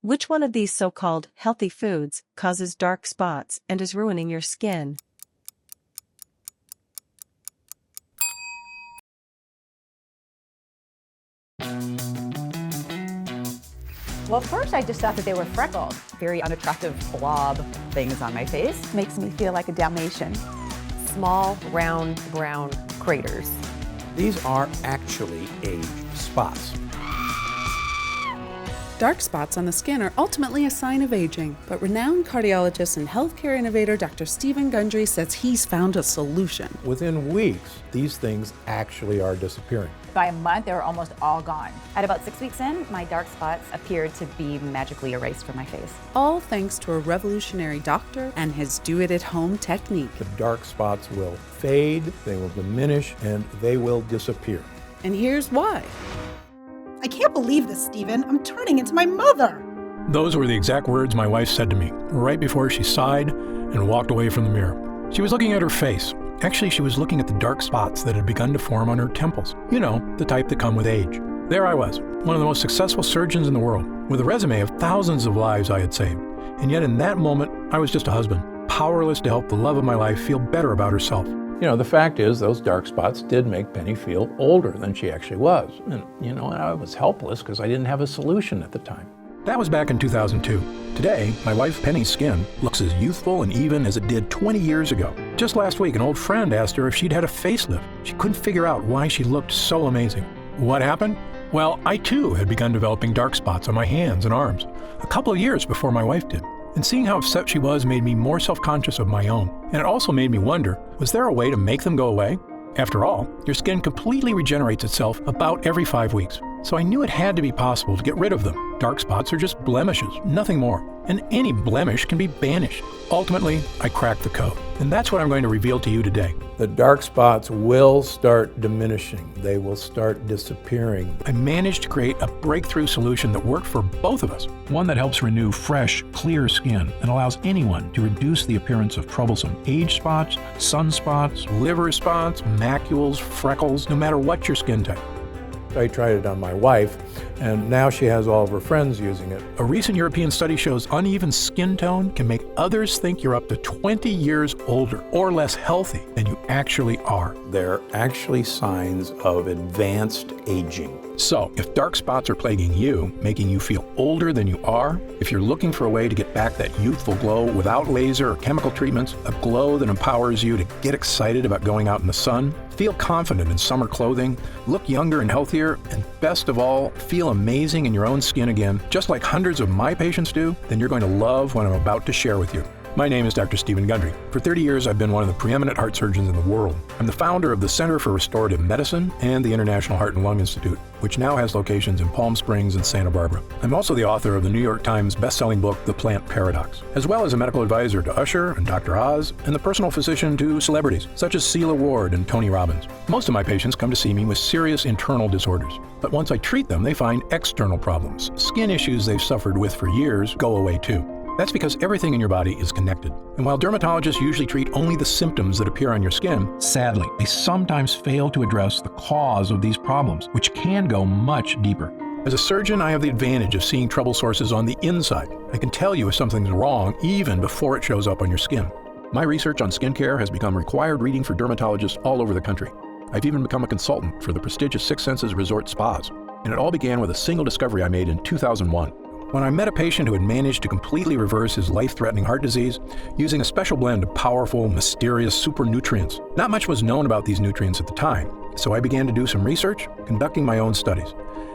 Which one of these so-called healthy foods causes dark spots and is ruining your skin? Well, first I just thought that they were freckles. Very unattractive blob things on my face. Makes me feel like a Dalmatian. Small, round, brown craters. These are actually age spots. Dark spots on the skin are ultimately a sign of aging, but renowned cardiologist and healthcare innovator Dr. Stephen Gundry says he's found a solution. Within weeks, these things actually are disappearing. By a month, they were almost all gone. At about 6 weeks in, my dark spots appeared to be magically erased from my face. All thanks to a revolutionary doctor and his do-it-at-home technique. The dark spots will fade, they will diminish, and they will disappear. And here's why. I can't believe this, Stephen. I'm turning into my mother. Those were the exact words my wife said to me, right before she sighed and walked away from the mirror. She was looking at her face. Actually, she was looking at the dark spots that had begun to form on her temples. You know, the type that come with age. There I was, one of the most successful surgeons in the world, with a resume of thousands of lives I had saved. And yet in that moment, I was just a husband, powerless to help the love of my life feel better about herself. You know, the fact is those dark spots did make Penny feel older than she actually was. And, you know, I was helpless because I didn't have a solution at the time. That was back in 2002. Today, my wife Penny's skin looks as youthful and even as it did 20 years ago. Just last week, an old friend asked her if she'd had a facelift. She couldn't figure out why she looked so amazing. What happened? Well, I too had begun developing dark spots on my hands and arms, a couple of years before my wife did. And seeing how upset she was made me more self-conscious of my own. And it also made me wonder, was there a way to make them go away? After all, your skin completely regenerates itself about every 5 weeks. So I knew it had to be possible to get rid of them. Dark spots are just blemishes, nothing more. And any blemish can be banished. Ultimately, I cracked the code. And that's what I'm going to reveal to you today. The dark spots will start diminishing. They will start disappearing. I managed to create a breakthrough solution that worked for both of us. One that helps renew fresh, clear skin and allows anyone to reduce the appearance of troublesome age spots, sunspots, liver spots, macules, freckles, no matter what your skin type. I tried it on my wife, and now she has all of her friends using it. A recent European study shows uneven skin tone can make others think you're up to 20 years older or less healthy than you actually are. They're actually signs of advanced aging. So, if dark spots are plaguing you, making you feel older than you are, if you're looking for a way to get back that youthful glow without laser or chemical treatments, a glow that empowers you to get excited about going out in the sun, feel confident in summer clothing, look younger and healthier, and best of all, feel amazing in your own skin again, just like hundreds of my patients do, then you're going to love what I'm about to share with you. My name is Dr. Stephen Gundry. For 30 years, I've been one of the preeminent heart surgeons in the world. I'm the founder of the Center for Restorative Medicine and the International Heart and Lung Institute, which now has locations in Palm Springs and Santa Barbara. I'm also the author of the New York Times best-selling book, The Plant Paradox, as well as a medical advisor to Usher and Dr. Oz, and the personal physician to celebrities, such as Celia Ward and Tony Robbins. Most of my patients come to see me with serious internal disorders, but once I treat them, they find external problems. Skin issues they've suffered with for years go away too. That's because everything in your body is connected. And while dermatologists usually treat only the symptoms that appear on your skin, sadly, they sometimes fail to address the cause of these problems, which can go much deeper. As a surgeon, I have the advantage of seeing trouble sources on the inside. I can tell you if something's wrong even before it shows up on your skin. My research on skincare has become required reading for dermatologists all over the country. I've even become a consultant for the prestigious Six Senses Resort Spas. And it all began with a single discovery I made in 2001. When I met a patient who had managed to completely reverse his life-threatening heart disease using a special blend of powerful, mysterious super nutrients. Not much was known about these nutrients at the time, so I began to do some research, conducting my own studies.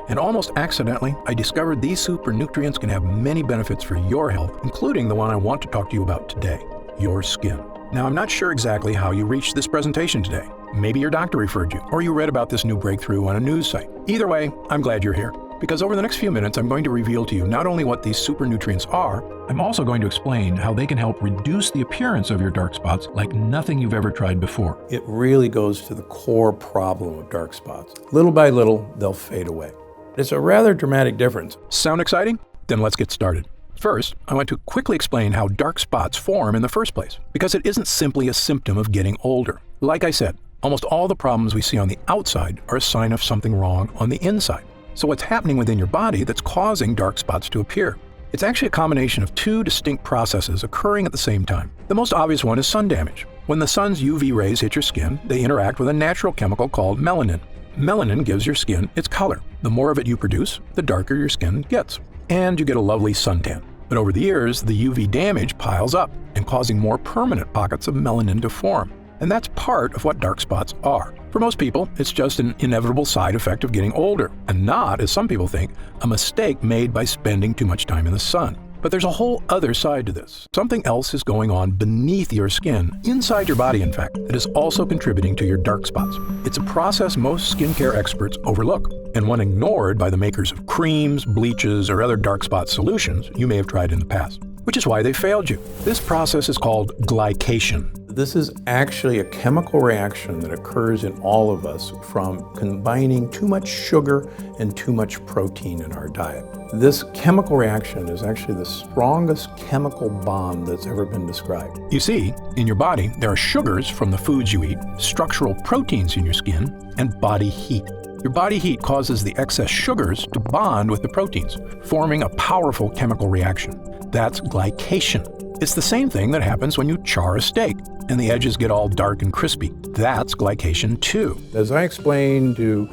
And almost accidentally, I discovered these super nutrients can have many benefits for your health, including the one I want to talk to you about today, your skin. Now, I'm not sure exactly how you reached this presentation today. Maybe your doctor referred you, or you read about this new breakthrough on a news site. Either way, I'm glad you're here. Because over the next few minutes, I'm going to reveal to you not only what these super nutrients are, I'm also going to explain how they can help reduce the appearance of your dark spots like nothing you've ever tried before. It really goes to the core problem of dark spots. Little by little, they'll fade away. It's a rather dramatic difference. Sound exciting? Then let's get started. First, I want to quickly explain how dark spots form in the first place, because it isn't simply a symptom of getting older. Like I said, almost all the problems we see on the outside are a sign of something wrong on the inside. So what's happening within your body that's causing dark spots to appear? It's actually a combination of two distinct processes occurring at the same time. The most obvious one is sun damage. When the sun's UV rays hit your skin, they interact with a natural chemical called melanin. Melanin gives your skin its color. The more of it you produce, the darker your skin gets. And you get a lovely suntan. But over the years, the UV damage piles up and causing more permanent pockets of melanin to form. And that's part of what dark spots are. For most people, it's just an inevitable side effect of getting older, and not, as some people think, a mistake made by spending too much time in the sun. But there's a whole other side to this. Something else is going on beneath your skin, inside your body in fact, that is also contributing to your dark spots. It's a process most skincare experts overlook, and one ignored by the makers of creams, bleaches, or other dark spot solutions you may have tried in the past, which is why they failed you. This process is called glycation. This is actually a chemical reaction that occurs in all of us from combining too much sugar and too much protein in our diet. This chemical reaction is actually the strongest chemical bond that's ever been described. You see, in your body, there are sugars from the foods you eat, structural proteins in your skin, and body heat. Your body heat causes the excess sugars to bond with the proteins, forming a powerful chemical reaction. That's glycation. It's the same thing that happens when you char a steak and the edges get all dark and crispy. That's glycation too. As I explained to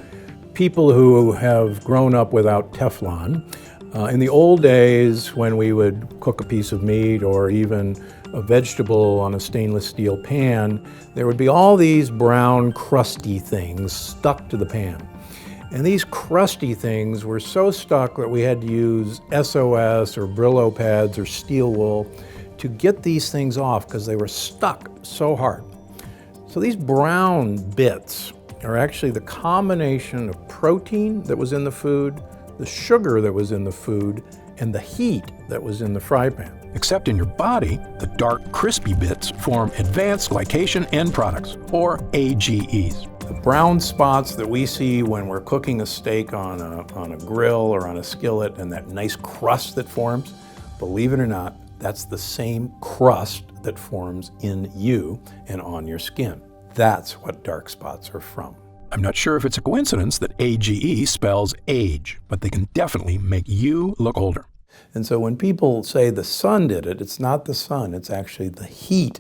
people who have grown up without Teflon, in the old days when we would cook a piece of meat or even a vegetable on a stainless steel pan, there would be all these brown crusty things stuck to the pan. And these crusty things were so stuck that we had to use SOS or Brillo pads or steel wool to get these things off because they were stuck so hard. So these brown bits are actually the combination of protein that was in the food, the sugar that was in the food, and the heat that was in the fry pan. Except in your body, the dark, crispy bits form advanced glycation end products, or AGEs. The brown spots that we see when we're cooking a steak on a grill or on a skillet and that nice crust that forms, believe it or not, that's the same crust that forms in you and on your skin. That's what dark spots are from. I'm not sure if it's a coincidence that AGE spells age, but they can definitely make you look older. And so when people say the sun did it, it's not the sun, it's actually the heat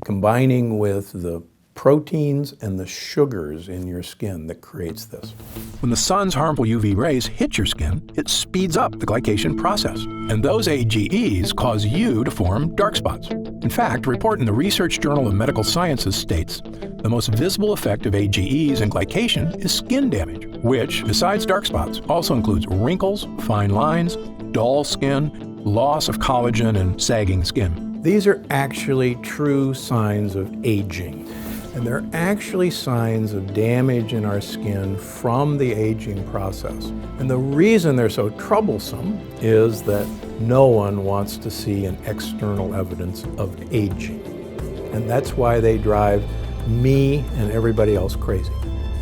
combining with the proteins and the sugars in your skin that creates this. When the sun's harmful UV rays hit your skin, it speeds up the glycation process. And those AGEs cause you to form dark spots. In fact, a report in the Research Journal of Medical Sciences states the most visible effect of AGEs and glycation is skin damage, which, besides dark spots, also includes wrinkles, fine lines, dull skin, loss of collagen, and sagging skin. These are actually true signs of aging. And they're actually signs of damage in our skin from the aging process. And the reason they're so troublesome is that no one wants to see an external evidence of aging. And that's why they drive me and everybody else crazy.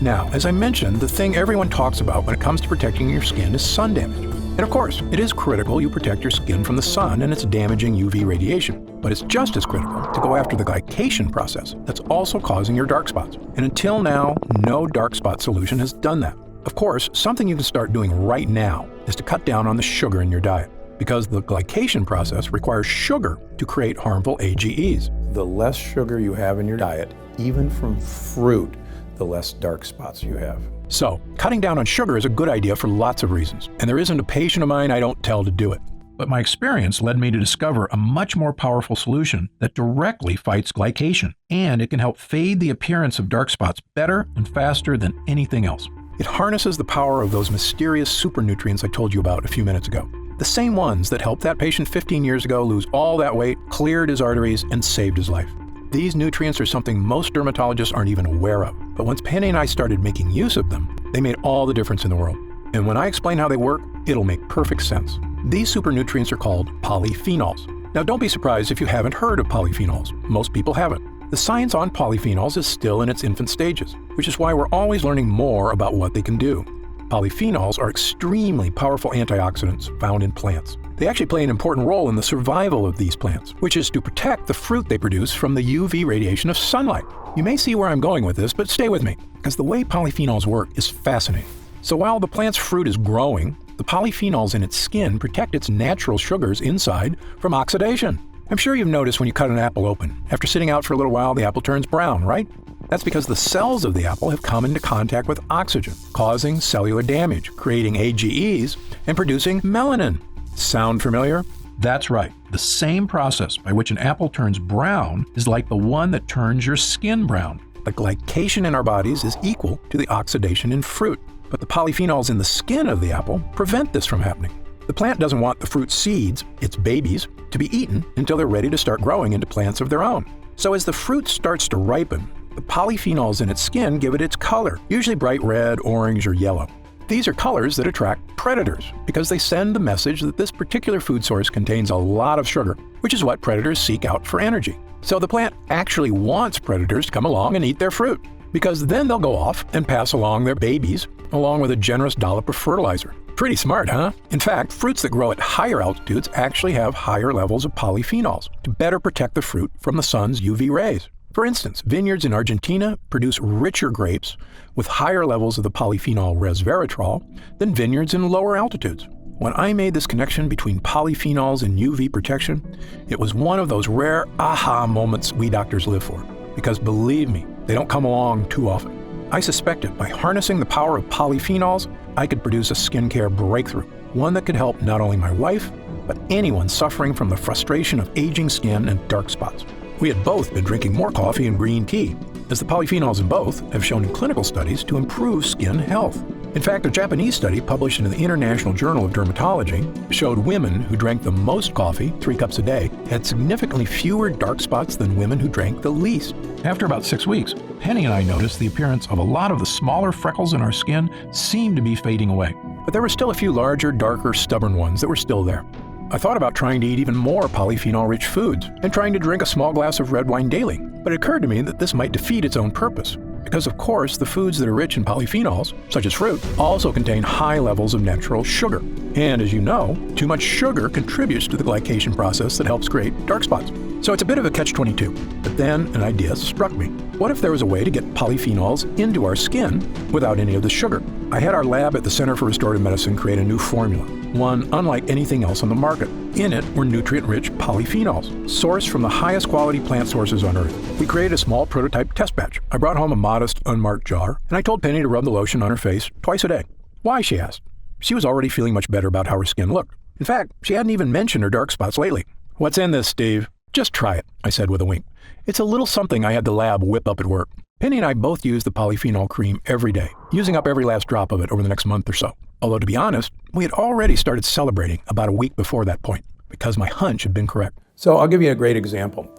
Now, as I mentioned, the thing everyone talks about when it comes to protecting your skin is sun damage. And of course, it is critical you protect your skin from the sun and its damaging UV radiation. But it's just as critical to go after the glycation process that's also causing your dark spots. And until now, no dark spot solution has done that. Of course, something you can start doing right now is to cut down on the sugar in your diet, because the glycation process requires sugar to create harmful AGEs. The less sugar you have in your diet, even from fruit, the less dark spots you have. So, cutting down on sugar is a good idea for lots of reasons, and there isn't a patient of mine I don't tell to do it. But my experience led me to discover a much more powerful solution that directly fights glycation, and it can help fade the appearance of dark spots better and faster than anything else. It harnesses the power of those mysterious super nutrients I told you about a few minutes ago. The same ones that helped that patient 15 years ago lose all that weight, cleared his arteries, and saved his life. These nutrients are something most dermatologists aren't even aware of. But once Penny and I started making use of them, they made all the difference in the world. And when I explain how they work, it'll make perfect sense. These super nutrients are called polyphenols. Now don't be surprised if you haven't heard of polyphenols. Most people haven't. The science on polyphenols is still in its infant stages, which is why we're always learning more about what they can do. Polyphenols are extremely powerful antioxidants found in plants. They actually play an important role in the survival of these plants, which is to protect the fruit they produce from the UV radiation of sunlight. You may see where I'm going with this, but stay with me, because the way polyphenols work is fascinating. So while the plant's fruit is growing, the polyphenols in its skin protect its natural sugars inside from oxidation. I'm sure you've noticed when you cut an apple open, after sitting out for a little while, the apple turns brown, right? That's because the cells of the apple have come into contact with oxygen, causing cellular damage, creating AGEs, and producing melanin. Sound familiar? That's right. The same process by which an apple turns brown is like the one that turns your skin brown. The glycation in our bodies is equal to the oxidation in fruit, but the polyphenols in the skin of the apple prevent this from happening. The plant doesn't want the fruit seeds, its babies, to be eaten until they're ready to start growing into plants of their own. So as the fruit starts to ripen, the polyphenols in its skin give it its color, usually bright red, orange, or yellow. These are colors that attract predators because they send the message that this particular food source contains a lot of sugar, which is what predators seek out for energy. So the plant actually wants predators to come along and eat their fruit, because then they'll go off and pass along their babies along with a generous dollop of fertilizer. Pretty smart, huh? In fact, fruits that grow at higher altitudes actually have higher levels of polyphenols to better protect the fruit from the sun's UV rays. For instance, vineyards in Argentina produce richer grapes with higher levels of the polyphenol resveratrol than vineyards in lower altitudes. When I made this connection between polyphenols and UV protection, it was one of those rare aha moments we doctors live for. Because believe me, they don't come along too often. I suspected by harnessing the power of polyphenols, I could produce a skincare breakthrough, one that could help not only my wife, but anyone suffering from the frustration of aging skin and dark spots. We had both been drinking more coffee and green tea, as the polyphenols in both have shown in clinical studies to improve skin health. In fact, a Japanese study published in the International Journal of Dermatology showed women who drank the most coffee, 3 cups a day, had significantly fewer dark spots than women who drank the least. After about 6 weeks, Penny and I noticed the appearance of a lot of the smaller freckles in our skin seemed to be fading away. But there were still a few larger, darker, stubborn ones that were still there. I thought about trying to eat even more polyphenol-rich foods and trying to drink a small glass of red wine daily, but it occurred to me that this might defeat its own purpose. Because of course, the foods that are rich in polyphenols, such as fruit, also contain high levels of natural sugar. And as you know, too much sugar contributes to the glycation process that helps create dark spots. So it's a bit of a catch-22. But then an idea struck me. What if there was a way to get polyphenols into our skin without any of the sugar? I had our lab at the Center for Restorative Medicine create a new formula, one unlike anything else on the market. In it were nutrient-rich polyphenols, sourced from the highest quality plant sources on Earth. We created a small prototype test batch. I brought home a modest, unmarked jar, and I told Penny to rub the lotion on her face twice a day. Why, she asked. She was already feeling much better about how her skin looked. In fact, she hadn't even mentioned her dark spots lately. What's in this, Steve? Just try it, I said with a wink. It's a little something I had the lab whip up at work. Penny and I both use the polyphenol cream every day, using up every last drop of it over the next month or so. Although to be honest, we had already started celebrating about a week before that point, because my hunch had been correct. So I'll give you a great example.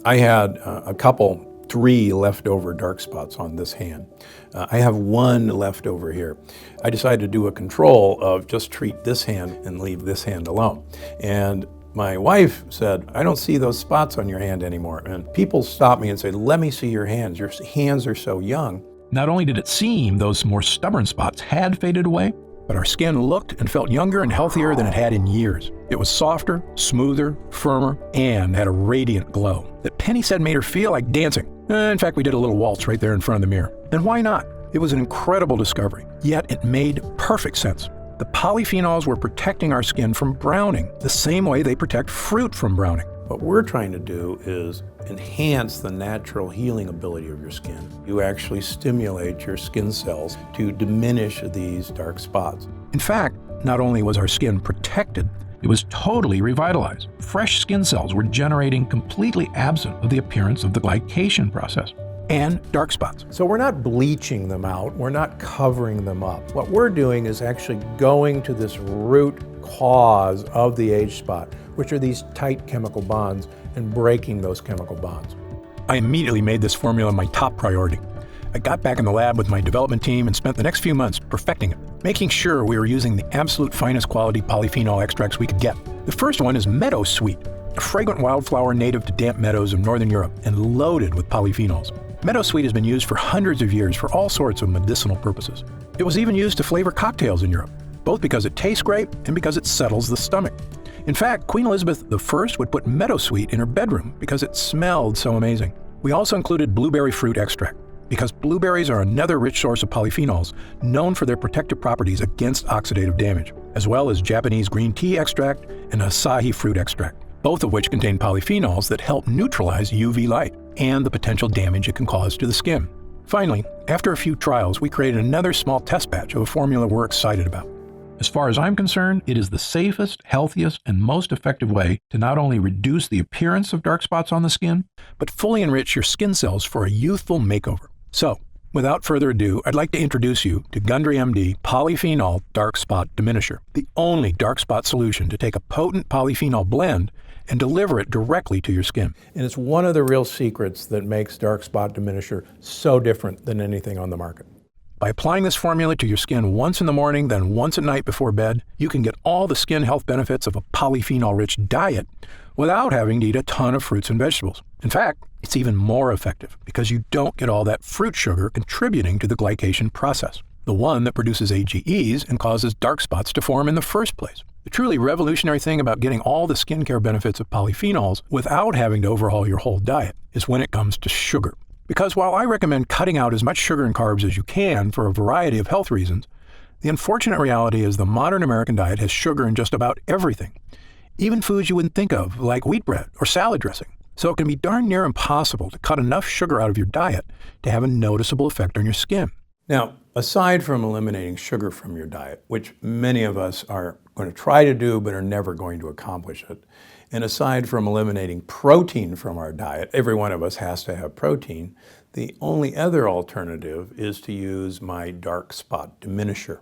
I had a couple, 3 leftover dark spots on this hand. I have 1 left over here. I decided to do a control of just treat this hand and leave this hand alone. And my wife said, I don't see those spots on your hand anymore. And people stopped me and said, let me see your hands. Your hands are so young. Not only did it seem those more stubborn spots had faded away, but our skin looked and felt younger and healthier than it had in years. It was softer, smoother, firmer, and had a radiant glow that Penny said made her feel like dancing. In fact, we did a little waltz right there in front of the mirror. And why not? It was an incredible discovery, yet it made perfect sense. The polyphenols were protecting our skin from browning, the same way they protect fruit from browning. What we're trying to do is enhance the natural healing ability of your skin. You actually stimulate your skin cells to diminish these dark spots. In fact, not only was our skin protected, it was totally revitalized. Fresh skin cells were generating completely absent of the appearance of the glycation process and dark spots. So we're not bleaching them out, we're not covering them up. What we're doing is actually going to this root cause of the age spot, which are these tight chemical bonds, and breaking those chemical bonds. I immediately made this formula my top priority. I got back in the lab with my development team and spent the next few months perfecting it, making sure we were using the absolute finest quality polyphenol extracts we could get. The first one is Meadow Sweet, a fragrant wildflower native to damp meadows of northern Europe and loaded with polyphenols. Meadow Sweet has been used for hundreds of years for all sorts of medicinal purposes. It was even used to flavor cocktails in Europe, both because it tastes great and because it settles the stomach. In fact, Queen Elizabeth I would put Meadow Sweet in her bedroom because it smelled so amazing. We also included blueberry fruit extract, because blueberries are another rich source of polyphenols known for their protective properties against oxidative damage. as well as Japanese green tea extract and acai fruit extract, both of which contain polyphenols that help neutralize UV light and the potential damage it can cause to the skin. Finally, after a few trials, we created another small test batch of a formula we're excited about. As far as I'm concerned, it is the safest, healthiest, and most effective way to not only reduce the appearance of dark spots on the skin, but fully enrich your skin cells for a youthful makeover. So, without further ado, I'd like to introduce you to Gundry MD Polyphenol Dark Spot Diminisher, the only dark spot solution to take a potent polyphenol blend and deliver it directly to your skin. And it's one of the real secrets that makes dark spot diminisher so different than anything on the market. By applying this formula to your skin once in the morning, then once at night before bed, you can get all the skin health benefits of a polyphenol-rich diet without having to eat a ton of fruits and vegetables. In fact, it's even more effective because you don't get all that fruit sugar contributing to the glycation process, the one that produces AGEs and causes dark spots to form in the first place. The truly revolutionary thing about getting all the skincare benefits of polyphenols without having to overhaul your whole diet is when it comes to sugar. Because while I recommend cutting out as much sugar and carbs as you can for a variety of health reasons, the unfortunate reality is the modern American diet has sugar in just about everything, even foods you wouldn't think of, like wheat bread or salad dressing. So it can be darn near impossible to cut enough sugar out of your diet to have a noticeable effect on your skin. Now, aside from eliminating sugar from your diet, which many of us are going to try to do but are never going to accomplish it, and aside from eliminating protein from our diet, every one of us has to have protein, the only other alternative is to use my dark spot diminisher.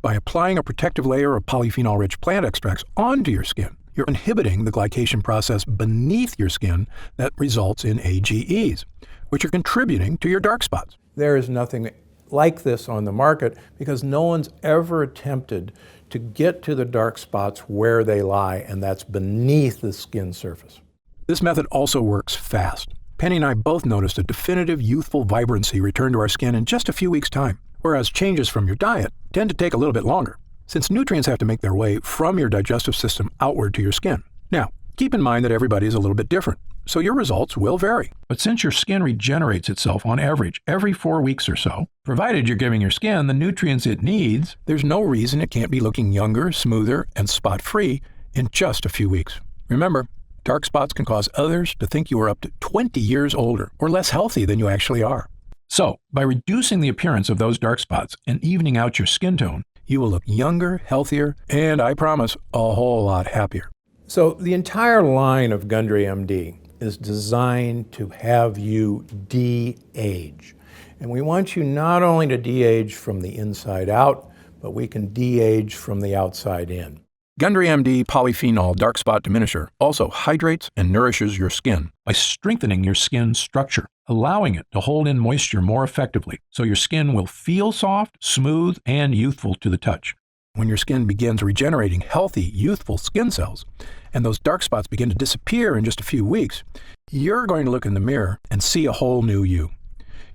By applying a protective layer of polyphenol-rich plant extracts onto your skin, you're inhibiting the glycation process beneath your skin that results in AGEs, which are contributing to your dark spots. There is nothing like this on the market because no one's ever attempted to get to the dark spots where they lie, and that's beneath the skin surface. This method also works fast. Penny and I both noticed a definitive youthful vibrancy return to our skin in just a few weeks' time, whereas changes from your diet tend to take a little bit longer, since nutrients have to make their way from your digestive system outward to your skin. Now, keep in mind that everybody is a little bit different, so your results will vary. But since your skin regenerates itself on average every 4 weeks or so, provided you're giving your skin the nutrients it needs, there's no reason it can't be looking younger, smoother, and spot-free in just a few weeks. Remember, dark spots can cause others to think you are up to 20 years older or less healthy than you actually are. So, by reducing the appearance of those dark spots and evening out your skin tone, you will look younger, healthier, and I promise, a whole lot happier. So the entire line of Gundry MD is designed to have you de-age. And we want you not only to de-age from the inside out, but we can de-age from the outside in. Gundry MD Polyphenol Dark Spot Diminisher also hydrates and nourishes your skin by strengthening your skin structure, allowing it to hold in moisture more effectively so your skin will feel soft, smooth, and youthful to the touch. When your skin begins regenerating healthy, youthful skin cells, and those dark spots begin to disappear in just a few weeks, you're going to look in the mirror and see a whole new you.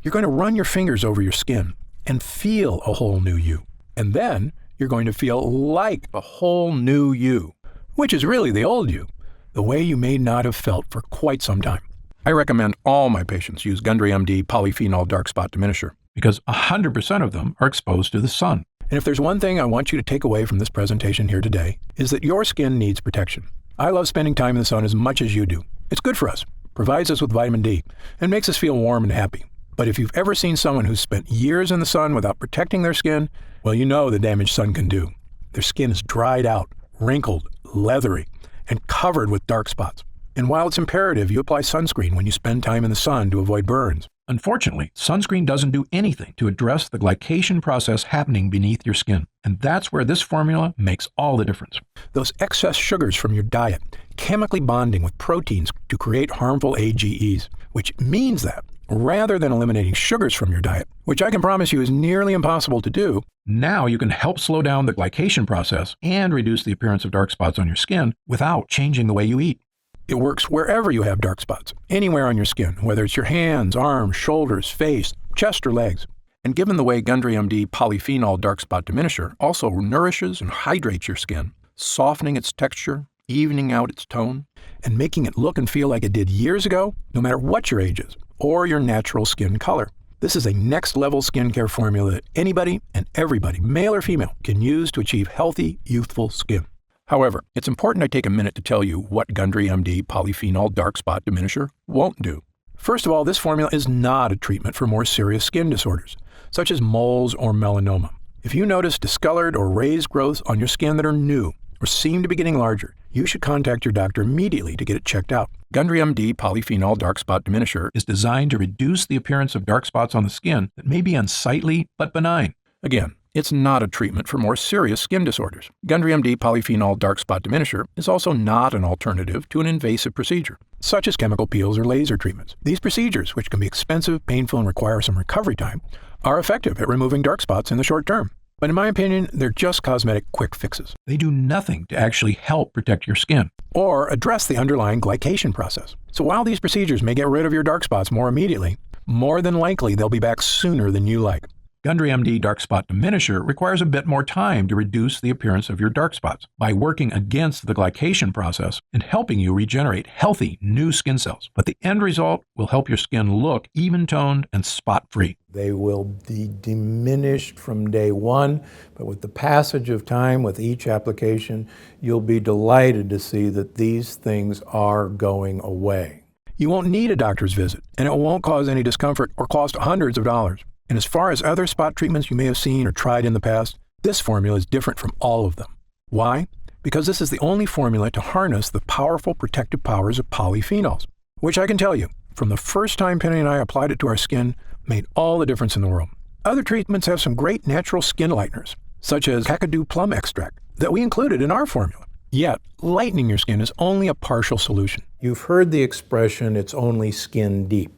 You're going to run your fingers over your skin and feel a whole new you. And then you're going to feel like a whole new you, which is really the old you, the way you may not have felt for quite some time. I recommend all my patients use Gundry MD Polyphenol Dark Spot Diminisher because 100% of them are exposed to the sun. And if there's one thing I want you to take away from this presentation here today, is that your skin needs protection. I love spending time in the sun as much as you do. It's good for us, provides us with vitamin D, and makes us feel warm and happy. But if you've ever seen someone who's spent years in the sun without protecting their skin, well, you know the damage sun can do. Their skin is dried out, wrinkled, leathery, and covered with dark spots. And while it's imperative you apply sunscreen when you spend time in the sun to avoid burns, unfortunately, sunscreen doesn't do anything to address the glycation process happening beneath your skin. And that's where this formula makes all the difference. Those excess sugars from your diet chemically bonding with proteins to create harmful AGEs, which means that rather than eliminating sugars from your diet, which I can promise you is nearly impossible to do, now you can help slow down the glycation process and reduce the appearance of dark spots on your skin without changing the way you eat. It works wherever you have dark spots, anywhere on your skin, whether it's your hands, arms, shoulders, face, chest, or legs. And given the way Gundry MD Polyphenol Dark Spot Diminisher also nourishes and hydrates your skin, softening its texture, evening out its tone, and making it look and feel like it did years ago, no matter what your age is or your natural skin color, This is a next-level skincare formula that anybody and everybody, male or female, can use to achieve healthy, youthful skin. However, it's important I take a minute to tell you what Gundry MD Polyphenol Dark Spot Diminisher won't do. First of all, this formula is not a treatment for more serious skin disorders, such as moles or melanoma. If you notice discolored or raised growths on your skin that are new or seem to be getting larger, you should contact your doctor immediately to get it checked out. Gundry MD Polyphenol Dark Spot Diminisher is designed to reduce the appearance of dark spots on the skin that may be unsightly but benign. Again, it's not a treatment for more serious skin disorders. Gundry MD Polyphenol Dark Spot Diminisher is also not an alternative to an invasive procedure, such as chemical peels or laser treatments. These procedures, which can be expensive, painful, and require some recovery time, are effective at removing dark spots in the short term. But in my opinion, they're just cosmetic quick fixes. They do nothing to actually help protect your skin or address the underlying glycation process. So while these procedures may get rid of your dark spots more immediately, more than likely they'll be back sooner than you like. Gundry MD Dark Spot Diminisher requires a bit more time to reduce the appearance of your dark spots by working against the glycation process and helping you regenerate healthy new skin cells. But the end result will help your skin look even-toned and spot-free. They will be diminished from day one, but with the passage of time, with each application, you'll be delighted to see that these things are going away. You won't need a doctor's visit, and it won't cause any discomfort or cost hundreds of dollars. And as far as other spot treatments you may have seen or tried in the past, this formula is different from all of them. Why? Because this is the only formula to harness the powerful protective powers of polyphenols, which I can tell you, from the first time Penny and I applied it to our skin, made all the difference in the world. Other treatments have some great natural skin lighteners, such as Kakadu plum extract, that we included in our formula. Yet, lightening your skin is only a partial solution. You've heard the expression, it's only skin deep.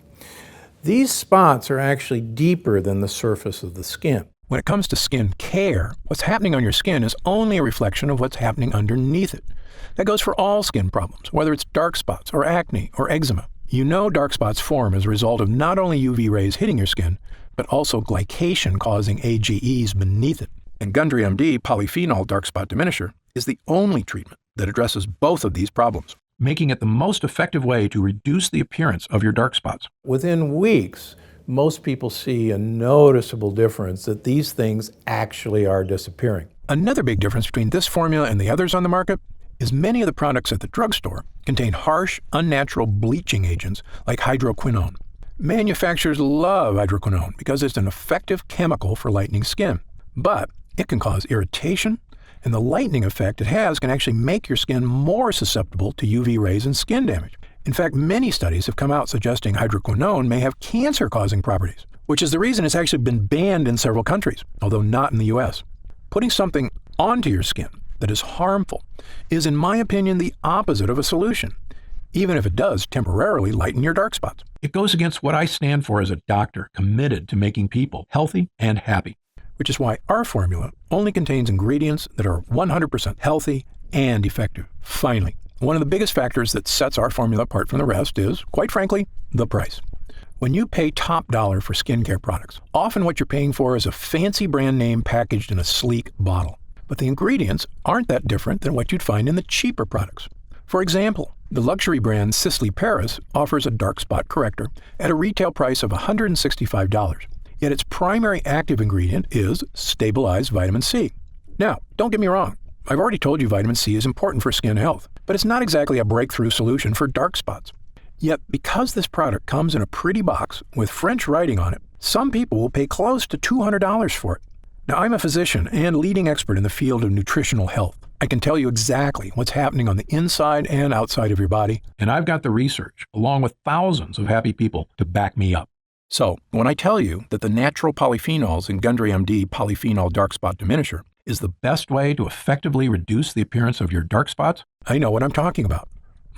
These spots are actually deeper than the surface of the skin. When it comes to skin care, what's happening on your skin is only a reflection of what's happening underneath it. That goes for all skin problems, whether it's dark spots or acne or eczema. You know dark spots form as a result of not only UV rays hitting your skin, but also glycation causing AGEs beneath it. And Gundry MD Polyphenol Dark Spot Diminisher is the only treatment that addresses both of these problems, making it the most effective way to reduce the appearance of your dark spots. Within weeks, most people see a noticeable difference that these things actually are disappearing. Another big difference between this formula and the others on the market is many of the products at the drugstore contain harsh, unnatural bleaching agents like hydroquinone. Manufacturers love hydroquinone because it's an effective chemical for lightening skin, but it can cause irritation, and the lightening effect it has can actually make your skin more susceptible to UV rays and skin damage. In fact, many studies have come out suggesting hydroquinone may have cancer-causing properties, which is the reason it's actually been banned in several countries, although not in the US. Putting something onto your skin that is harmful is, in my opinion, the opposite of a solution, even if it does temporarily lighten your dark spots. It goes against what I stand for as a doctor committed to making people healthy and happy, which is why our formula only contains ingredients that are 100% healthy and effective. Finally, one of the biggest factors that sets our formula apart from the rest is, quite frankly, the price. When you pay top dollar for skincare products, often what you're paying for is a fancy brand name packaged in a sleek bottle. But the ingredients aren't that different than what you'd find in the cheaper products. For example, the luxury brand Sisley Paris offers a dark spot corrector at a retail price of $165. Yet its primary active ingredient is stabilized vitamin C. Now, don't get me wrong. I've already told you vitamin C is important for skin health, but it's not exactly a breakthrough solution for dark spots. Yet, because this product comes in a pretty box with French writing on it, some people will pay close to $200 for it. Now, I'm a physician and leading expert in the field of nutritional health. I can tell you exactly what's happening on the inside and outside of your body, and I've got the research, along with thousands of happy people, to back me up. So, when I tell you that the natural polyphenols in Gundry MD Polyphenol Dark Spot Diminisher is the best way to effectively reduce the appearance of your dark spots, I know what I'm talking about.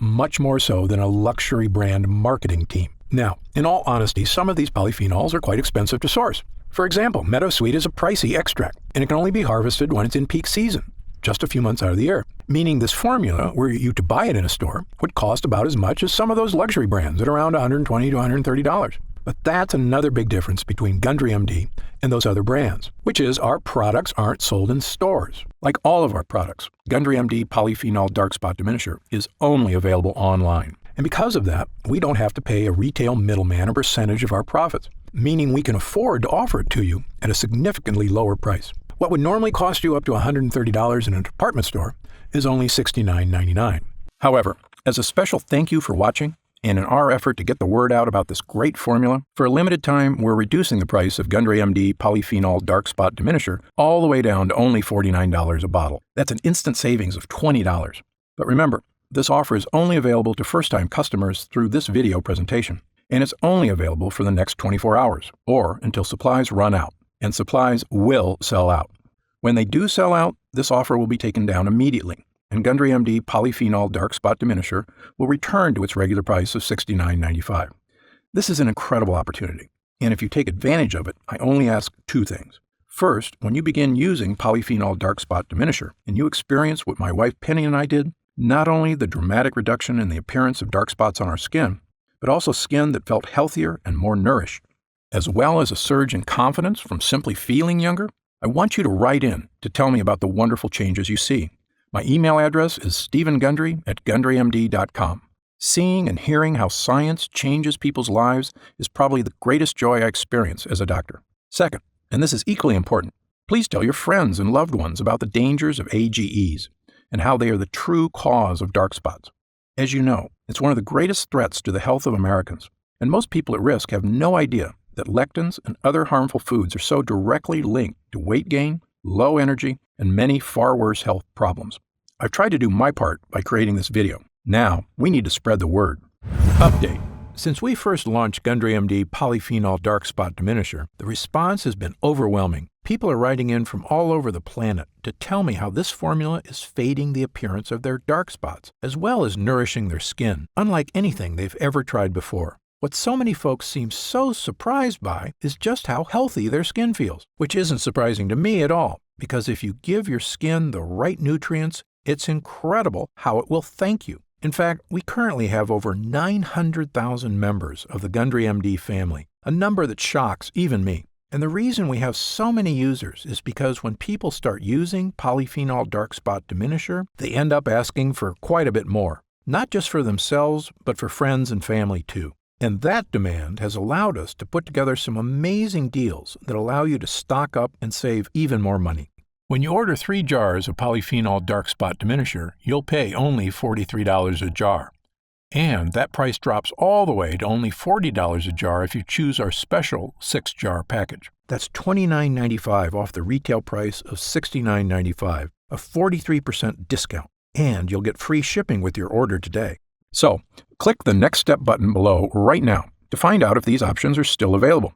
Much more so than a luxury brand marketing team. Now, in all honesty, some of these polyphenols are quite expensive to source. For example, Meadowsweet is a pricey extract, and it can only be harvested when it's in peak season, just a few months out of the year. Meaning this formula, were you to buy it in a store, would cost about as much as some of those luxury brands at around $120 to $130. But that's another big difference between Gundry MD and those other brands, which is our products aren't sold in stores. Like all of our products, Gundry MD Polyphenol Dark Spot Diminisher is only available online. And because of that, we don't have to pay a retail middleman a percentage of our profits, meaning we can afford to offer it to you at a significantly lower price. What would normally cost you up to $130 in a department store is only $69.99. However, as a special thank you for watching, and in our effort to get the word out about this great formula, for a limited time, we're reducing the price of Gundry MD Polyphenol Dark Spot Diminisher all the way down to only $49 a bottle. That's an instant savings of $20. But remember, this offer is only available to first-time customers through this video presentation, and it's only available for the next 24 hours, or until supplies run out, and supplies will sell out. When they do sell out, this offer will be taken down immediately, and Gundry MD Polyphenol Dark Spot Diminisher will return to its regular price of $69.95. This is an incredible opportunity, and if you take advantage of it, I only ask two things. First, when you begin using Polyphenol Dark Spot Diminisher, and you experience what my wife Penny and I did, not only the dramatic reduction in the appearance of dark spots on our skin, but also skin that felt healthier and more nourished, as well as a surge in confidence from simply feeling younger, I want you to write in to tell me about the wonderful changes you see. My email address is stephengundry@gundrymd.com. Seeing and hearing how science changes people's lives is probably the greatest joy I experience as a doctor. Second, and this is equally important, please tell your friends and loved ones about the dangers of AGEs and how they are the true cause of dark spots. As you know, it's one of the greatest threats to the health of Americans, and most people at risk have no idea that lectins and other harmful foods are so directly linked to weight gain, low energy, and many far worse health problems. I've tried to do my part by creating this video. Now, we need to spread the word. Update. Since we first launched Gundry MD Polyphenol Dark Spot Diminisher, the response has been overwhelming. People are writing in from all over the planet to tell me how this formula is fading the appearance of their dark spots, as well as nourishing their skin, unlike anything they've ever tried before. What so many folks seem so surprised by is just how healthy their skin feels, which isn't surprising to me at all, because if you give your skin the right nutrients, it's incredible how it will thank you. In fact, we currently have over 900,000 members of the Gundry MD family, a number that shocks even me. And the reason we have so many users is because when people start using Polyphenol Dark Spot Diminisher, they end up asking for quite a bit more, not just for themselves, but for friends and family too. And that demand has allowed us to put together some amazing deals that allow you to stock up and save even more money. When you order 3 jars of Polyphenol Dark Spot Diminisher, you'll pay only $43 a jar. And that price drops all the way to only $40 a jar if you choose our special 6-jar package. That's $29.95 off the retail price of $69.95, a 43% discount. And you'll get free shipping with your order today. So, click the Next Step button below right now to find out if these options are still available.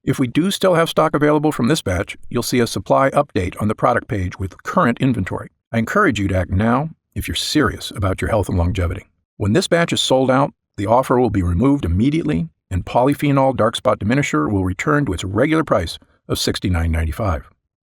If we do still have stock available from this batch, you'll see a supply update on the product page with current inventory. I encourage you to act now if you're serious about your health and longevity. When this batch is sold out, the offer will be removed immediately, and Polyphenol Dark Spot Diminisher will return to its regular price of $69.95.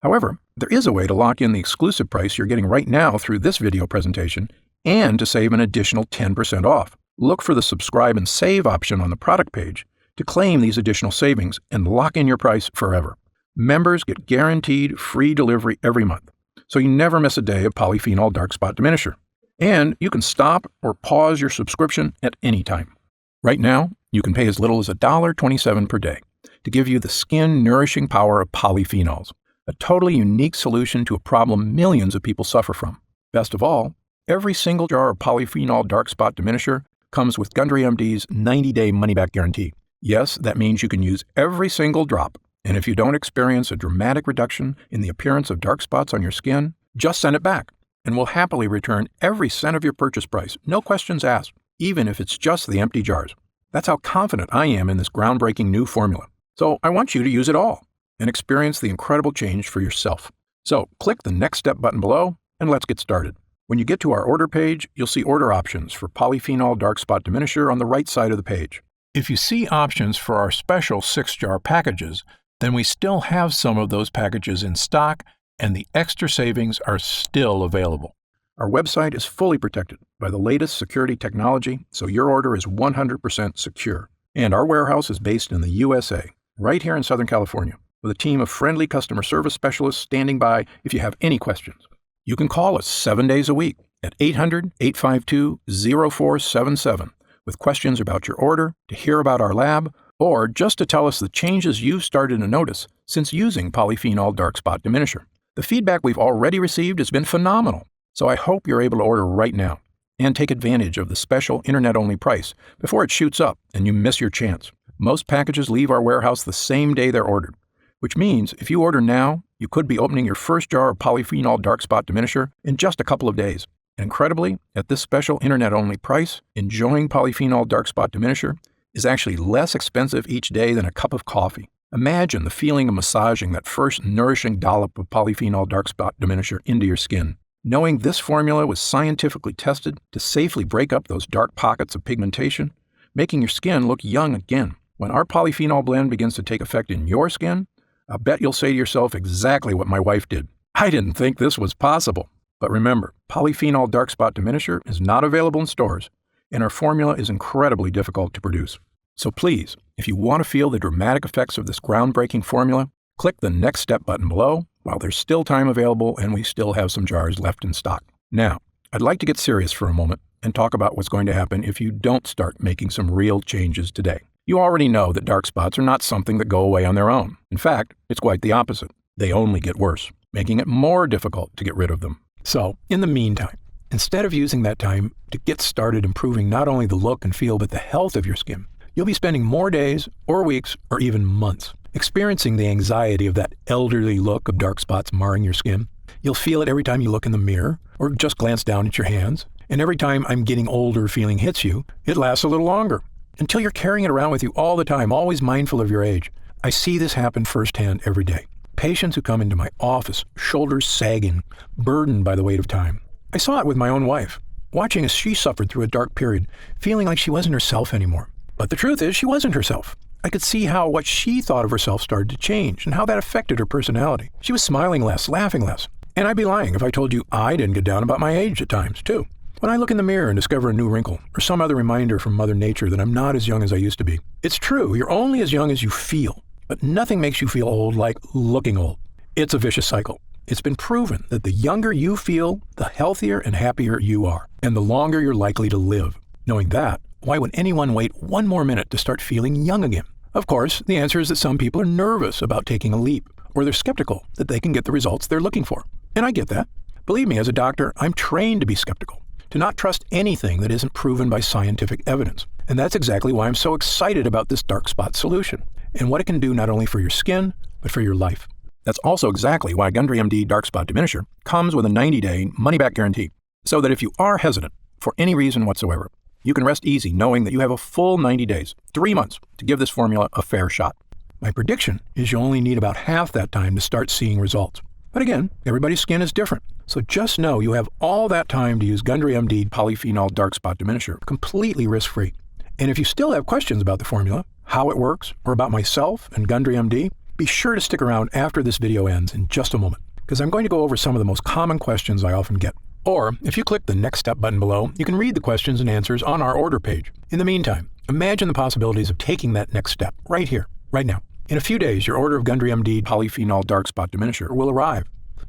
However, there is a way to lock in the exclusive price you're getting right now through this video presentation and to save an additional 10% off. Look for the subscribe and save option on the product page to claim these additional savings and lock in your price forever. Members get guaranteed free delivery every month, so you never miss a day of Polyphenol Dark Spot Diminisher. And you can stop or pause your subscription at any time. Right now, you can pay as little as $1.27 per day to give you the skin-nourishing power of polyphenols, a totally unique solution to a problem millions of people suffer from. Best of all, every single jar of Polyphenol Dark Spot Diminisher comes with Gundry MD's 90-day money-back guarantee. Yes, that means you can use every single drop, and if you don't experience a dramatic reduction in the appearance of dark spots on your skin, just send it back, and we'll happily return every cent of your purchase price, no questions asked, even if it's just the empty jars. That's how confident I am in this groundbreaking new formula. So I want you to use it all and experience the incredible change for yourself. So click the Next Step button below, and let's get started. When you get to our order page, you'll see order options for Polyphenol Dark Spot Diminisher on the right side of the page. If you see options for our special 6-jar packages, then we still have some of those packages in stock, and the extra savings are still available. Our website is fully protected by the latest security technology, so your order is 100% secure. And our warehouse is based in the USA, right here in Southern California, with a team of friendly customer service specialists standing by if you have any questions. You can call us 7 days a week at 800-852-0477. with questions about your order, to hear about our lab, or just to tell us the changes you've started to notice since using polyphenol dark spot diminisher. The feedback we've already received has been phenomenal, so I hope you're able to order right now and take advantage of the special internet-only price before it shoots up and you miss your chance. Most packages leave our warehouse the same day they're ordered, which means if you order now, you could be opening your first jar of polyphenol dark spot diminisher in just a couple of days. Incredibly, at this special internet-only price, enjoying polyphenol dark spot diminisher is actually less expensive each day than a cup of coffee. Imagine the feeling of massaging that first nourishing dollop of polyphenol dark spot diminisher into your skin. Knowing this formula was scientifically tested to safely break up those dark pockets of pigmentation, making your skin look young again. When our polyphenol blend begins to take effect in your skin, I'll bet you'll say to yourself exactly what my wife did. I didn't think this was possible. But remember, polyphenol dark spot diminisher is not available in stores, and our formula is incredibly difficult to produce. So please, if you want to feel the dramatic effects of this groundbreaking formula, click the Next Step button below while there's still time available and we still have some jars left in stock. Now, I'd like to get serious for a moment and talk about what's going to happen if you don't start making some real changes today. You already know that dark spots are not something that go away on their own. In fact, it's quite the opposite. They only get worse, making it more difficult to get rid of them. So, in the meantime, instead of using that time to get started improving not only the look and feel but the health of your skin, you'll be spending more days or weeks or even months experiencing the anxiety of that elderly look of dark spots marring your skin. You'll feel it every time you look in the mirror or just glance down at your hands. And every time I'm getting older feeling hits you, it lasts a little longer, until you're carrying it around with you all the time, always mindful of your age. I see this happen firsthand every day. Patients who come into my office, shoulders sagging, burdened by the weight of time. I saw it with my own wife, watching as she suffered through a dark period, feeling like she wasn't herself anymore. But the truth is, she wasn't herself. I could see how what she thought of herself started to change and how that affected her personality. She was smiling less, laughing less. And I'd be lying if I told you I didn't get down about my age at times, too. When I look in the mirror and discover a new wrinkle or some other reminder from Mother Nature that I'm not as young as I used to be. It's true, you're only as young as you feel, but nothing makes you feel old like looking old. It's a vicious cycle. It's been proven that the younger you feel, the healthier and happier you are, and the longer you're likely to live. Knowing that, why would anyone wait one more minute to start feeling young again? Of course, the answer is that some people are nervous about taking a leap, or they're skeptical that they can get the results they're looking for. And I get that. Believe me, as a doctor, I'm trained to be skeptical, to not trust anything that isn't proven by scientific evidence. And that's exactly why I'm so excited about this dark spot solution, and what it can do not only for your skin, but for your life. That's also exactly why Gundry MD Dark Spot Diminisher comes with a 90-day money-back guarantee, so that if you are hesitant for any reason whatsoever, you can rest easy knowing that you have a full 90 days, 3 months, to give this formula a fair shot. My prediction is you only need about half that time to start seeing results. But again, everybody's skin is different, so just know you have all that time to use Gundry MD Polyphenol Dark Spot Diminisher completely risk-free. And if you still have questions about the formula, how it works, or about myself and Gundry MD, be sure to stick around after this video ends in just a moment, because I'm going to go over some of the most common questions I often get. Or, if you click the Next Step button below, you can read the questions and answers on our order page. In the meantime, imagine the possibilities of taking that next step right here, right now. In a few days, your order of Gundry MD Polyphenol Dark Spot Diminisher will arrive.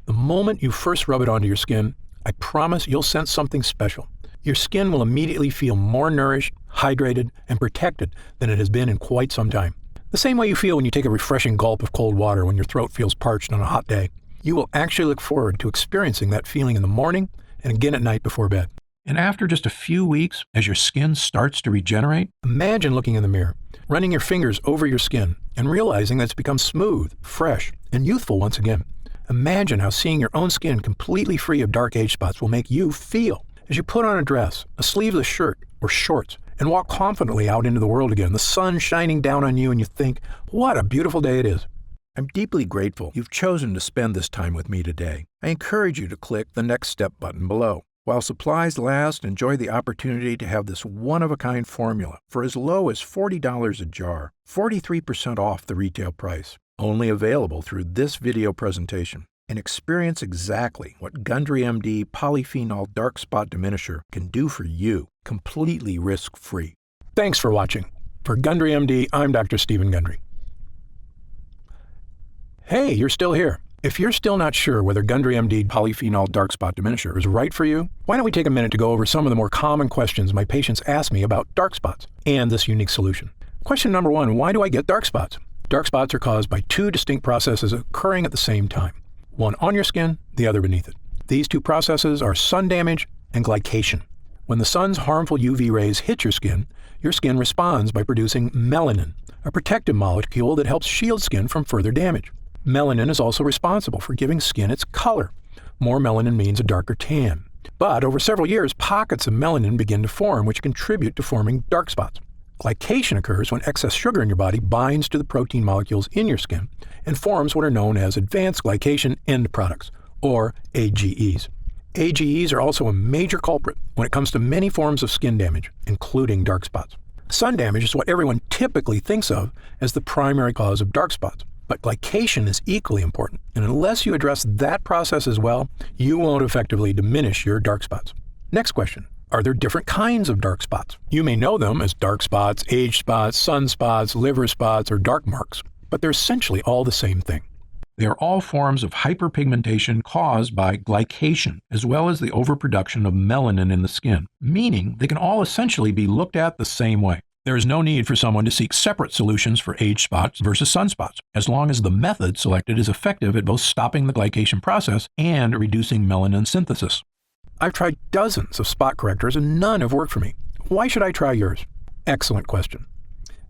The moment you first rub it onto your skin, I promise you'll sense something special. Your skin will immediately feel more nourished, hydrated, and protected than it has been in quite some time. The same way you feel when you take a refreshing gulp of cold water when your throat feels parched on a hot day. You will actually look forward to experiencing that feeling in the morning and again at night before bed. And after just a few weeks, as your skin starts to regenerate, imagine looking in the mirror, running your fingers over your skin, and realizing that it's become smooth, fresh, and youthful once again. Imagine how seeing your own skin completely free of dark age spots will make you feel as you put on a dress, a sleeveless shirt, or shorts, and walk confidently out into the world again, the sun shining down on you, and you think, what a beautiful day it is. I'm deeply grateful you've chosen to spend this time with me today. I encourage you to click the Next Step button below. While supplies last, enjoy the opportunity to have this one-of-a-kind formula for as low as $40 a jar, 43% off the retail price. Only available through this video presentation. And experience exactly what Gundry MD Polyphenol Dark Spot Diminisher can do for you, completely risk-free. Thanks for watching. For Gundry MD, I'm Dr. Stephen Gundry. Hey, you're still here. If you're still not sure whether Gundry MD Polyphenol Dark Spot Diminisher is right for you, why don't we take a minute to go over some of the more common questions my patients ask me about dark spots and this unique solution. Question number 1, why do I get dark spots? Dark spots are caused by 2 distinct processes occurring at the same time, one on your skin, the other beneath it. These 2 processes are sun damage and glycation. When the sun's harmful UV rays hit your skin responds by producing melanin, a protective molecule that helps shield skin from further damage. Melanin is also responsible for giving skin its color. More melanin means a darker tan. But over several years, pockets of melanin begin to form, which contribute to forming dark spots. Glycation occurs when excess sugar in your body binds to the protein molecules in your skin and forms what are known as advanced glycation end products, or AGEs. AGEs are also a major culprit when it comes to many forms of skin damage, including dark spots. Sun damage is what everyone typically thinks of as the primary cause of dark spots. But glycation is equally important, and unless you address that process as well, you won't effectively diminish your dark spots. Next question, are there different kinds of dark spots? You may know them as dark spots, age spots, sunspots, liver spots, or dark marks, but they're essentially all the same thing. They are all forms of hyperpigmentation caused by glycation, as well as the overproduction of melanin in the skin, meaning they can all essentially be looked at the same way. There is no need for someone to seek separate solutions for age spots versus sunspots, as long as the method selected is effective at both stopping the glycation process and reducing melanin synthesis. I've tried dozens of spot correctors and none have worked for me. Why should I try yours? Excellent question.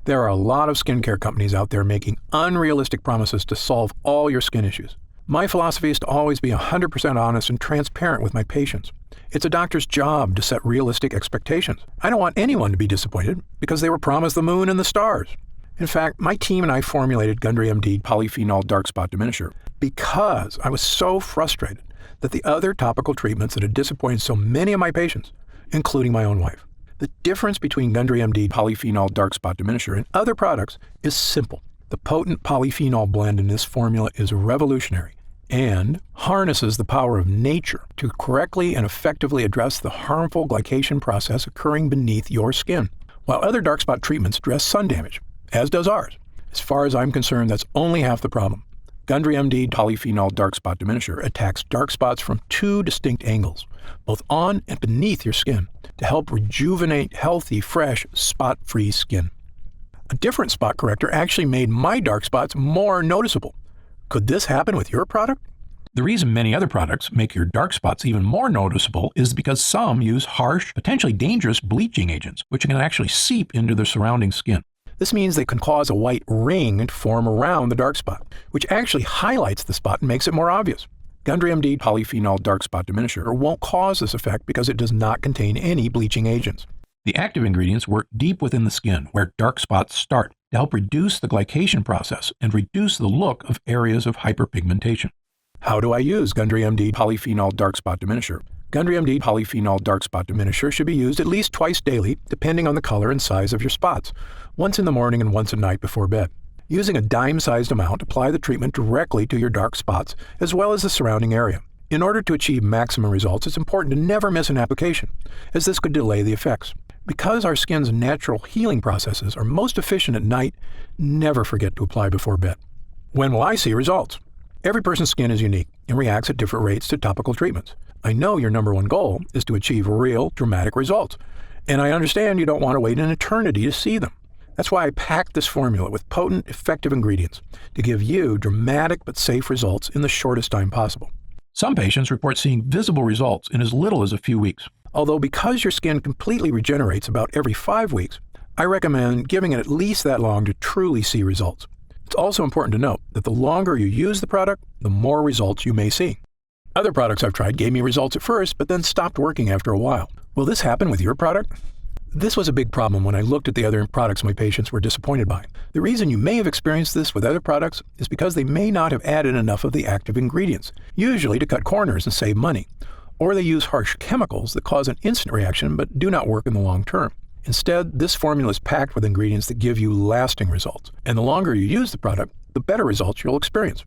There are a lot of skincare companies out there making unrealistic promises to solve all your skin issues. My philosophy is to always be 100% honest and transparent with my patients. It's a doctor's job to set realistic expectations. I don't want anyone to be disappointed because they were promised the moon and the stars. In fact, my team and I formulated Gundry MD Polyphenol Dark Spot Diminisher because I was so frustrated that the other topical treatments that had disappointed so many of my patients, including my own wife. The difference between Gundry MD Polyphenol Dark Spot Diminisher and other products is simple. The potent polyphenol blend in this formula is revolutionary and harnesses the power of nature to correctly and effectively address the harmful glycation process occurring beneath your skin. While other dark spot treatments address sun damage, as does ours, as far as I'm concerned, that's only half the problem. Gundry MD Polyphenol Dark Spot Diminisher attacks dark spots from 2 distinct angles, both on and beneath your skin, to help rejuvenate healthy, fresh, spot-free skin. A different spot corrector actually made my dark spots more noticeable. Could this happen with your product? The reason many other products make your dark spots even more noticeable is because some use harsh, potentially dangerous bleaching agents, which can actually seep into the surrounding skin. This means they can cause a white ring to form around the dark spot, which actually highlights the spot and makes it more obvious. Gundry MD Polyphenol Dark Spot Diminisher won't cause this effect because it does not contain any bleaching agents. The active ingredients work deep within the skin, where dark spots start, to help reduce the glycation process and reduce the look of areas of hyperpigmentation. How do I use Gundry MD Polyphenol Dark Spot Diminisher? Gundry MD Polyphenol Dark Spot Diminisher should be used at least twice daily, depending on the color and size of your spots, once in the morning and once at night before bed. Using a dime-sized amount, apply the treatment directly to your dark spots, as well as the surrounding area. In order to achieve maximum results, it's important to never miss an application, as this could delay the effects. Because our skin's natural healing processes are most efficient at night, never forget to apply before bed. When will I see results? Every person's skin is unique and reacts at different rates to topical treatments. I know your number one goal is to achieve real, dramatic results, and I understand you don't want to wait an eternity to see them. That's why I packed this formula with potent, effective ingredients to give you dramatic but safe results in the shortest time possible. Some patients report seeing visible results in as little as a few weeks. Although because your skin completely regenerates about every 5 weeks, I recommend giving it at least that long to truly see results. It's also important to note that the longer you use the product, the more results you may see. Other products I've tried gave me results at first, but then stopped working after a while. Will this happen with your product? This was a big problem when I looked at the other products my patients were disappointed by. The reason you may have experienced this with other products is because they may not have added enough of the active ingredients, usually to cut corners and save money. Or they use harsh chemicals that cause an instant reaction but do not work in the long term. Instead, this formula is packed with ingredients that give you lasting results, and the longer you use the product, the better results you'll experience.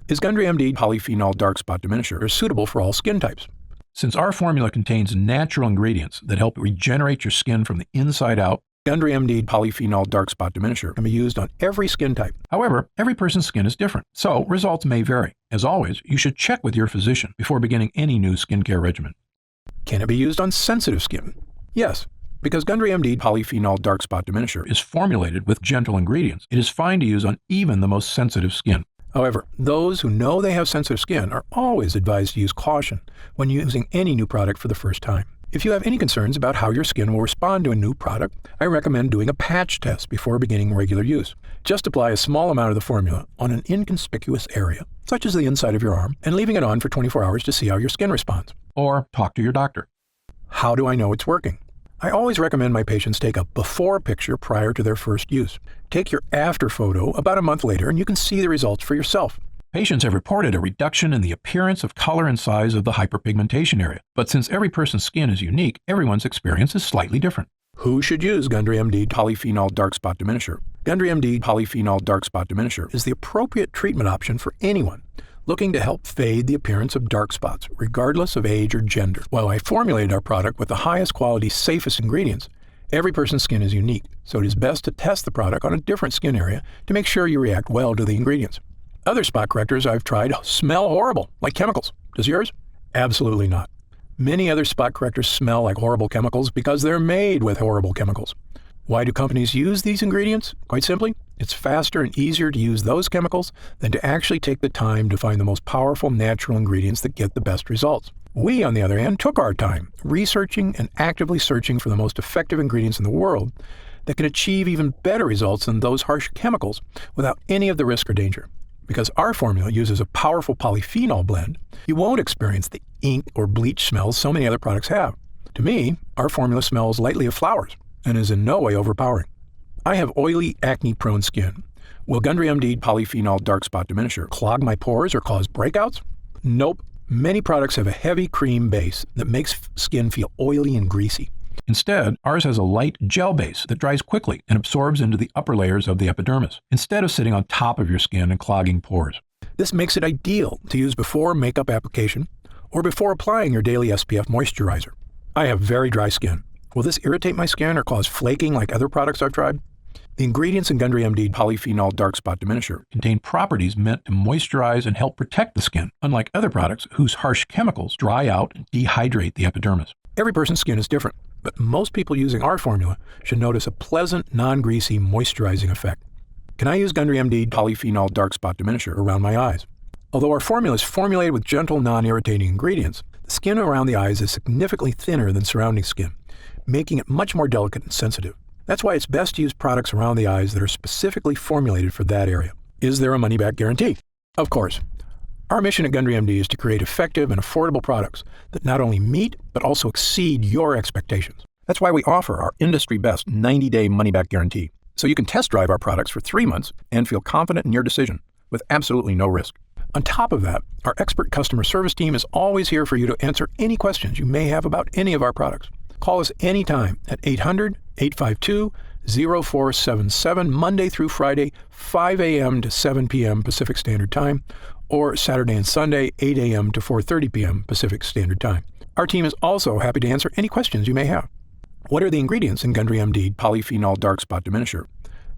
Is Gundry MD Polyphenol Dark Spot Diminisher suitable for all skin types? Since our formula contains natural ingredients that help regenerate your skin from the inside out, Gundry MD Polyphenol Dark Spot Diminisher can be used on every skin type. However, every person's skin is different, so results may vary. As always, you should check with your physician before beginning any new skincare regimen. Can it be used on sensitive skin? Yes. Because Gundry MD Polyphenol Dark Spot Diminisher is formulated with gentle ingredients, it is fine to use on even the most sensitive skin. However, those who know they have sensitive skin are always advised to use caution when using any new product for the first time. If you have any concerns about how your skin will respond to a new product, I recommend doing a patch test before beginning regular use. Just apply a small amount of the formula on an inconspicuous area, such as the inside of your arm, and leaving it on for 24 hours to see how your skin responds. Or talk to your doctor. How do I know it's working? I always recommend my patients take a before picture prior to their first use. Take your after photo about a month later and you can see the results for yourself. Patients have reported a reduction in the appearance of color and size of the hyperpigmentation area. But since every person's skin is unique, everyone's experience is slightly different. Who should use Gundry MD Polyphenol Dark Spot Diminisher? Gundry MD Polyphenol Dark Spot Diminisher is the appropriate treatment option for anyone looking to help fade the appearance of dark spots, regardless of age or gender. While I formulated our product with the highest quality, safest ingredients, every person's skin is unique, so it is best to test the product on a different skin area to make sure you react well to the ingredients. Other spot correctors I've tried smell horrible, like chemicals. Does yours? Absolutely not. Many other spot correctors smell like horrible chemicals because they're made with horrible chemicals. Why do companies use these ingredients? Quite simply, it's faster and easier to use those chemicals than to actually take the time to find the most powerful natural ingredients that get the best results. We, on the other hand, took our time researching and actively searching for the most effective ingredients in the world that can achieve even better results than those harsh chemicals without any of the risk or danger. Because our formula uses a powerful polyphenol blend, you won't experience the ink or bleach smells so many other products have. To me, our formula smells lightly of flowers and is in no way overpowering. I have oily, acne-prone skin. Will Gundry MD Polyphenol Dark Spot Diminisher clog my pores or cause breakouts? Nope. Many products have a heavy cream base that makes skin feel oily and greasy. Instead, ours has a light gel base that dries quickly and absorbs into the upper layers of the epidermis, instead of sitting on top of your skin and clogging pores. This makes it ideal to use before makeup application or before applying your daily SPF moisturizer. I have very dry skin. Will this irritate my skin or cause flaking like other products I've tried? The ingredients in Gundry MD Polyphenol Dark Spot Diminisher contain properties meant to moisturize and help protect the skin, unlike other products whose harsh chemicals dry out and dehydrate the epidermis. Every person's skin is different, but most people using our formula should notice a pleasant, non-greasy, moisturizing effect. Can I use Gundry MD Polyphenol Dark Spot Diminisher around my eyes? Although our formula is formulated with gentle, non-irritating ingredients, the skin around the eyes is significantly thinner than surrounding skin, making it much more delicate and sensitive. That's why it's best to use products around the eyes that are specifically formulated for that area. Is there a money-back guarantee? Of course. Our mission at Gundry MD is to create effective and affordable products that not only meet, but also exceed your expectations. That's why we offer our industry-best 90-day money-back guarantee, so you can test drive our products for 3 months and feel confident in your decision with absolutely no risk. On top of that, our expert customer service team is always here for you to answer any questions you may have about any of our products. Call us anytime at 800-852-0477, Monday through Friday, 5 a.m. to 7 p.m. Pacific Standard Time, or Saturday and Sunday, 8 a.m. to 4:30 p.m. Pacific Standard Time. Our team is also happy to answer any questions you may have. What are the ingredients in Gundry MD Polyphenol Dark Spot Diminisher?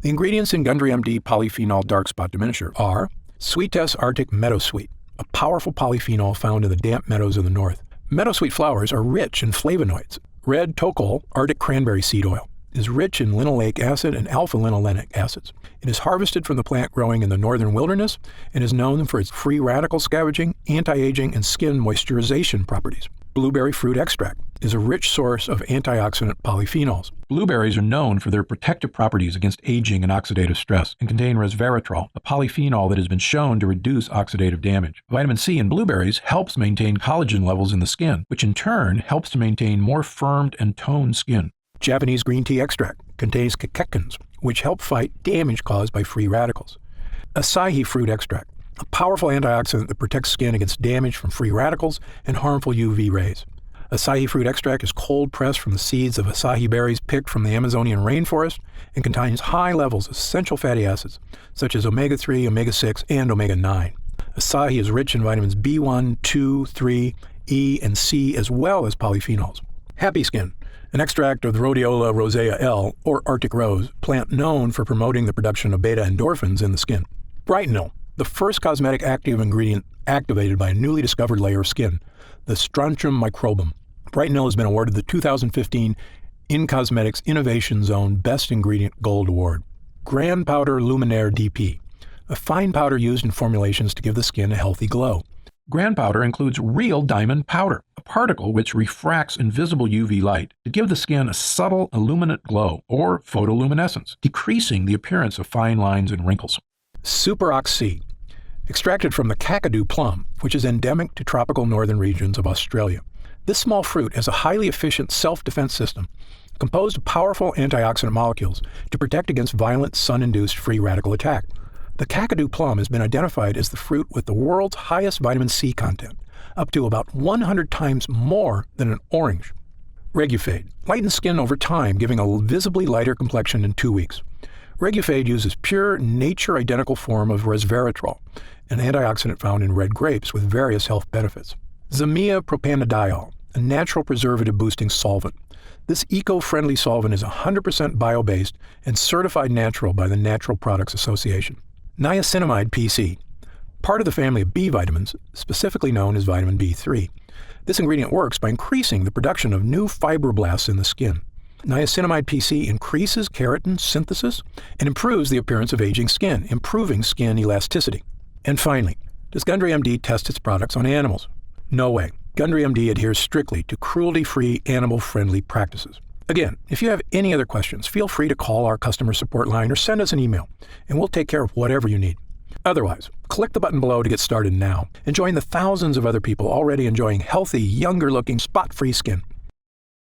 The ingredients in Gundry MD Polyphenol Dark Spot Diminisher are Sweetess Arctic Meadowsweet, a powerful polyphenol found in the damp meadows of the north. Meadowsweet flowers are rich in flavonoids. Red Tocol Arctic Cranberry Seed Oil is rich in linoleic acid and alpha-linolenic acids. It is harvested from the plant growing in the northern wilderness and is known for its free radical scavenging, anti-aging, and skin moisturization properties. Blueberry fruit extract is a rich source of antioxidant polyphenols. Blueberries are known for their protective properties against aging and oxidative stress and contain resveratrol, a polyphenol that has been shown to reduce oxidative damage. Vitamin C in blueberries helps maintain collagen levels in the skin, which in turn helps to maintain more firmed and toned skin. Japanese green tea extract contains catechins, which help fight damage caused by free radicals. Acai fruit extract, a powerful antioxidant that protects skin against damage from free radicals and harmful UV rays. Acai fruit extract is cold pressed from the seeds of acai berries picked from the Amazonian rainforest and contains high levels of essential fatty acids such as omega-3, omega-6, and omega-9. Acai is rich in vitamins B1, 2, 3, E, and C, as well as polyphenols. Happy Skin, An extract of the Rhodiola rosea L, or Arctic rose, plant known for promoting the production of beta endorphins in the skin. Brightenil, the first cosmetic active ingredient activated by a newly discovered layer of skin, the Strontium microbum. Brightenil has been awarded the 2015 In Cosmetics Innovation Zone Best Ingredient Gold Award. Grand Powder Luminaire DP, a fine powder used in formulations to give the skin a healthy glow. Grand powder includes real diamond powder, a particle which refracts invisible UV light to give the skin a subtle illuminate glow, or photoluminescence, decreasing the appearance of fine lines and wrinkles. Super Oxy, extracted from the Kakadu plum, which is endemic to tropical northern regions of Australia. This small fruit has a highly efficient self-defense system composed of powerful antioxidant molecules to protect against violent sun-induced free radical attack. The Kakadu plum has been identified as the fruit with the world's highest vitamin C content, up to about 100 times more than an orange. Regufade lightens skin over time, giving a visibly lighter complexion in 2 weeks. Regufade uses pure, nature-identical form of resveratrol, an antioxidant found in red grapes with various health benefits. Zamia propanediol, a natural preservative-boosting solvent. This eco-friendly solvent is 100% bio-based and certified natural by the Natural Products Association. Niacinamide PC, part of the family of B vitamins, specifically known as vitamin B3. This ingredient works by increasing the production of new fibroblasts in the skin. Niacinamide PC increases keratin synthesis and improves the appearance of aging skin, improving skin elasticity. And finally, does Gundry MD test its products on animals? No way. Gundry MD adheres strictly to cruelty-free, animal-friendly practices. Again, if you have any other questions, feel free to call our customer support line or send us an email, and we'll take care of whatever you need. Otherwise, click the button below to get started now and join the thousands of other people already enjoying healthy, younger-looking, spot-free skin.